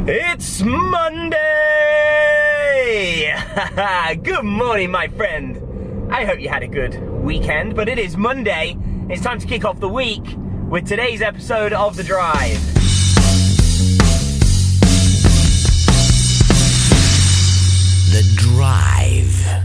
It's Monday! Good morning, my friend. I hope you had a good weekend, but it is Monday. It's time to kick off the week with today's episode of The Drive. The Drive.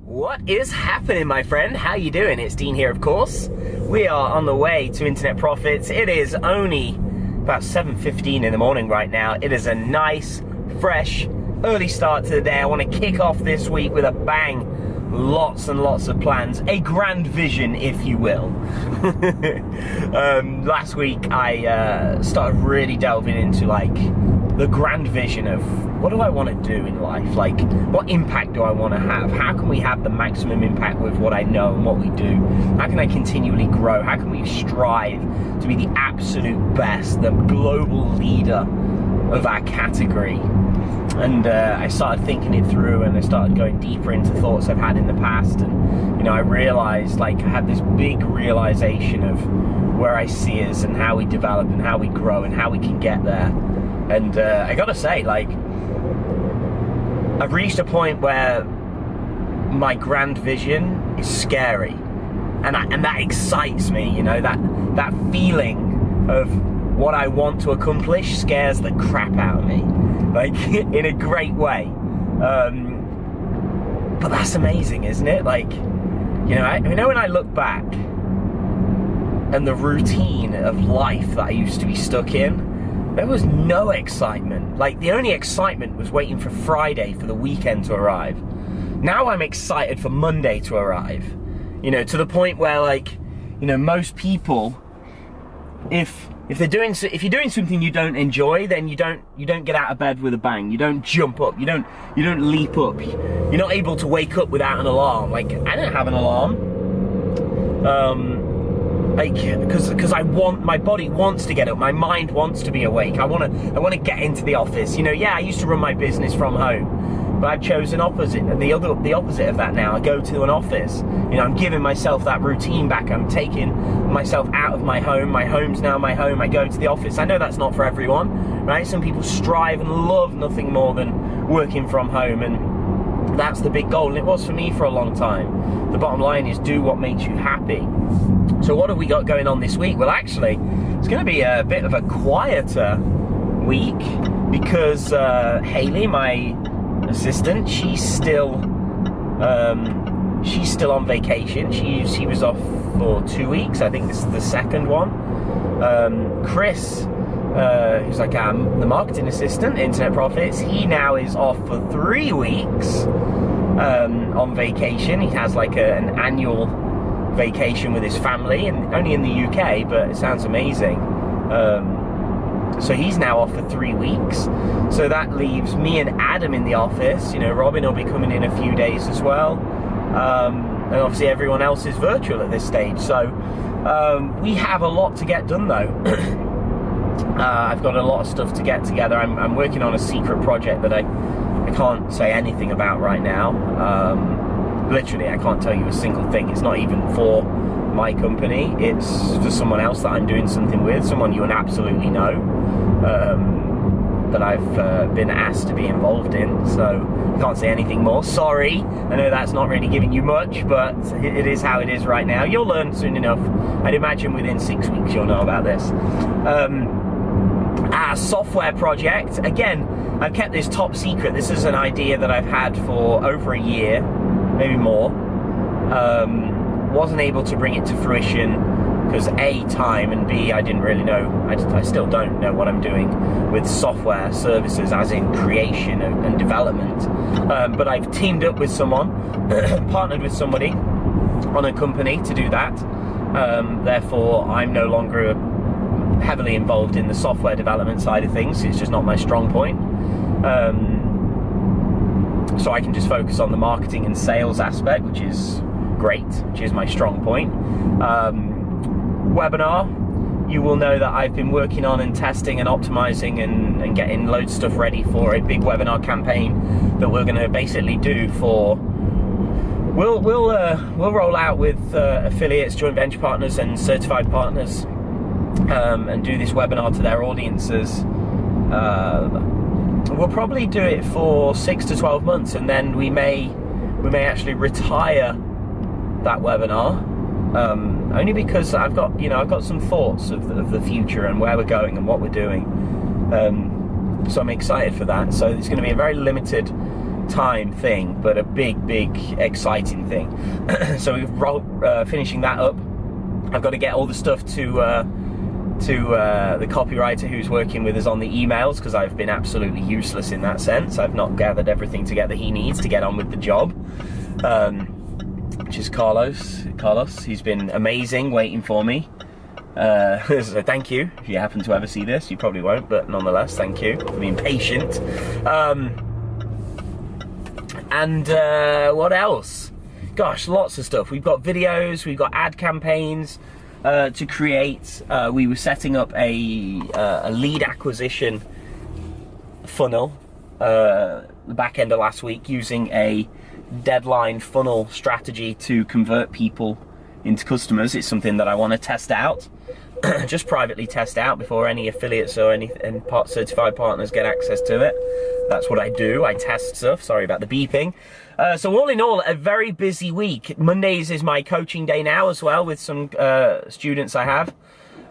What is happening, my friend? How you doing? It's Dean here, of course. We are on the way to Internet Profits. It is only about 7:15 in the morning right now. It is a nice, fresh, early start to the day. I want to kick off this week with a bang. Lots and lots of plans. A grand vision, if you will. Last week, I started really delving into, the grand vision of what do I want to do in life? What impact do I want to have? How can we have the maximum impact with what I know and what we do? How can I continually grow? How can we strive to be the absolute best, the global leader of our category? And I started thinking it through, and I started going deeper into thoughts I've had in the past. And, I realized, I had this big realization of where I see us and how we develop and how we grow and how we can get there. And I gotta say, I've reached a point where my grand vision is scary, and that excites me. That feeling of what I want to accomplish scares the crap out of me, in a great way. But that's amazing, isn't it? When I look back and the routine of life that I used to be stuck in, there was no excitement. The only excitement was waiting for Friday for the weekend to arrive. Now I'm excited for Monday to arrive. To the point where, most people, if you're doing something you don't enjoy, then you don't get out of bed with a bang. You don't jump up. You don't leap up. You're not able to wake up without an alarm. I don't have an alarm. Because my body wants to get up, my mind wants to be awake. I want to get into the office. I used to run my business from home, but I've chosen the opposite of that now. I go to an office. I'm giving myself that routine back. I'm taking myself out of my home. My home's now my home. I go to the office. I know that's not for everyone, right? Some people strive and love nothing more than working from home, and that's the big goal, and it was for me for a long time. The bottom line is do what makes you happy. So what have we got going on this week? Well, actually, it's going to be a bit of a quieter week because Haley, my assistant, she's still on vacation. She was off for 2 weeks. I think this is the second one. Chris, who's the marketing assistant, Internet Profits, he now is off for 3 weeks on vacation. He has an annual vacation with his family, and only in the UK, but it sounds amazing. So he's now off for 3 weeks. So that leaves me and Adam in the office. Robin will be coming in a few days as well. And obviously everyone else is virtual at this stage. So we have a lot to get done though. I've got a lot of stuff to get together. I'm working on a secret project that I can't say anything about right now. Literally, I can't tell you a single thing. It's not even for my company. It's for someone else that I'm doing something with, someone you absolutely know, that I've been asked to be involved in. So I can't say anything more. Sorry. I know that's not really giving you much, but it is how it is right now. You'll learn soon enough. I'd imagine within 6 weeks you'll know about this. Our software project, again, I've kept this top secret. This is an idea that I've had for over a year, maybe more. Wasn't able to bring it to fruition because A, time, and B, I didn't really know, I still don't know what I'm doing with software services, as in creation and development. But I've teamed up with someone, partnered with somebody on a company to do that. Therefore, I'm no longer heavily involved in the software development side of things. It's just not my strong point. So I can just focus on the marketing and sales aspect, which is great, which is my strong point. Webinar, you will know that I've been working on and testing and optimizing and getting loads of stuff ready for a big webinar campaign that we're going to basically do for, we'll roll out with affiliates, joint venture partners and certified partners and do this webinar to their audiences. We'll probably do it for 6 to 12 months, and then we may actually retire that webinar. Only because I've got some thoughts of the future and where we're going and what we're doing. So I'm excited for that. So it's going to be a very limited time thing, but a big exciting thing. So we're finishing that up. I've got to get all the stuff to the copywriter who's working with us on the emails, because I've been absolutely useless in that sense. I've not gathered everything together he needs to get on with the job, which is Carlos. He's been amazing waiting for me. So thank you. If you happen to ever see this, you probably won't, but nonetheless, thank you for being patient. And what else? Gosh, lots of stuff. We've got videos, we've got ad campaigns to create. We were setting up a lead acquisition funnel the back end of last week, using a deadline funnel strategy to convert people into customers. It's something that I want to test out, just privately test out before any affiliates or any certified partners get access to it. That's what I do. I test stuff. Sorry about the beeping. So all in all, a very busy week. Mondays is my coaching day now as well, with some students I have.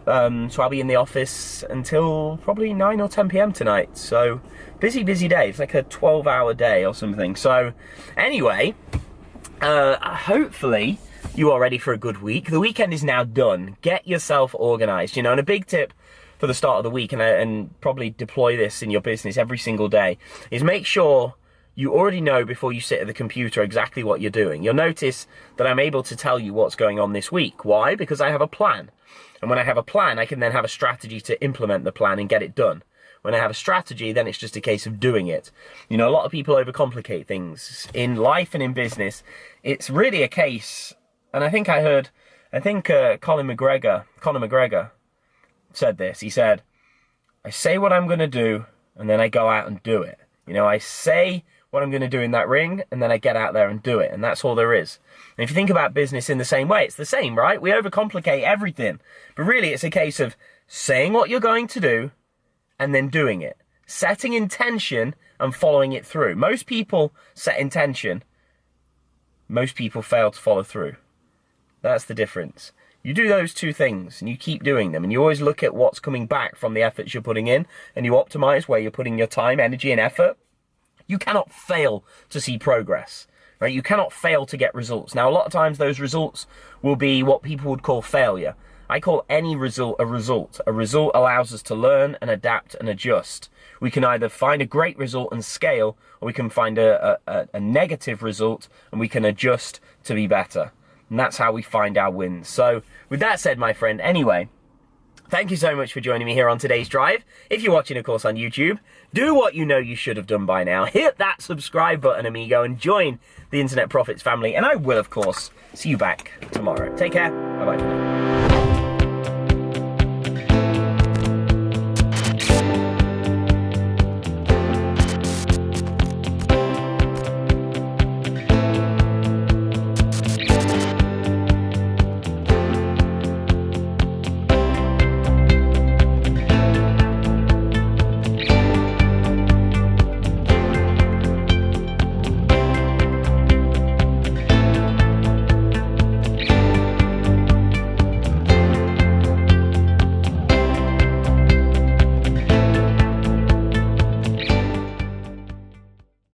So I'll be in the office until probably 9 or 10 p.m. tonight. So busy day. It's like a 12-hour day or something. So anyway, hopefully you are ready for a good week. The weekend is now done. Get yourself organized, and a big tip for the start of the week, and probably deploy this in your business every single day, is make sure you already know before you sit at the computer exactly what you're doing. You'll notice that I'm able to tell you what's going on this week. Why? Because I have a plan. And when I have a plan, I can then have a strategy to implement the plan and get it done. When I have a strategy, then it's just a case of doing it. A lot of people overcomplicate things. In life and in business, it's really a case, and I think Conor McGregor said this. He said, I say what I'm going to do, and then I go out and do it. I say what I'm going to do in that ring, and then I get out there and do it, and that's all there is. And if you think about business in the same way, it's the same, right? We overcomplicate everything, but really it's a case of saying what you're going to do and then doing it, setting intention and following it through. Most people set intention, most people fail to follow through. That's the difference. You do those two things and you keep doing them, and you always look at what's coming back from the efforts you're putting in, and you optimize where you're putting your time, energy, and effort. You cannot fail to see progress, right? You cannot fail to get results. Now, a lot of times those results will be what people would call failure. I call any result a result. A result allows us to learn and adapt and adjust. We can either find a great result and scale, or we can find a negative result and we can adjust to be better. And that's how we find our wins. So with that said, my friend, anyway, thank you so much for joining me here on today's drive. If you're watching, of course, on YouTube, do what you know you should have done by now. Hit that subscribe button, amigo, and join the Internet Profits family. And I will, of course, see you back tomorrow. Take care. Bye-bye.